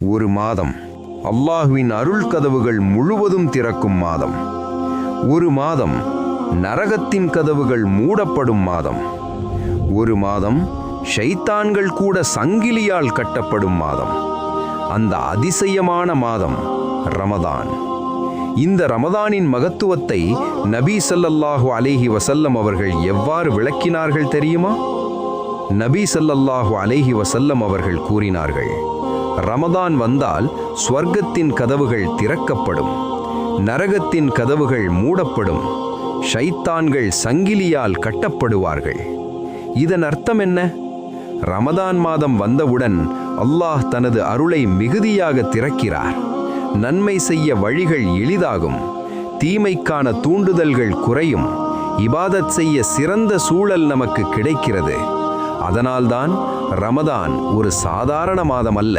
ஒரு மாதம் அல்லாஹ்வின் அருள் கதவுகள் முழுவதும் திறக்கும் மாதம். ஒரு மாதம் நரகத்தின் கதவுகள் மூடப்படும் மாதம். ஒரு மாதம் ஷைத்தான்கள் கூட சங்கிலியால் கட்டப்படும் மாதம். அந்த அதிசயமான மாதம் ரமதான். இந்த ரமதானின் மகத்துவத்தை நபி ஸல்லல்லாஹு அலைஹி வஸல்லம் அவர்கள் எவ்வாறு விளக்கினார்கள் தெரியுமா? நபி ஸல்லல்லாஹு அலைஹி வஸல்லம் அவர்கள் கூறினார்கள், ரமதான் வந்தால் ஸ்வர்க்கத்தின் கதவுகள் திறக்கப்படும், நரகத்தின் கதவுகள் மூடப்படும், ஷைத்தான்கள் சங்கிலியால் கட்டப்படுவார்கள். இதன் அர்த்தம் என்ன? ரமதான் மாதம் வந்தவுடன் அல்லாஹ் தனது அருளை மிகுதியாக திறக்கிறார். நன்மை செய்ய வழிகள் எளிதாகும், தீமைக்கான தூண்டுதல்கள் குறையும், இபாதத் செய்ய சிறந்த சூழல் நமக்கு கிடைக்கிறது. அதனால்தான் ரமதான் ஒரு சாதாரண மாதம் அல்ல.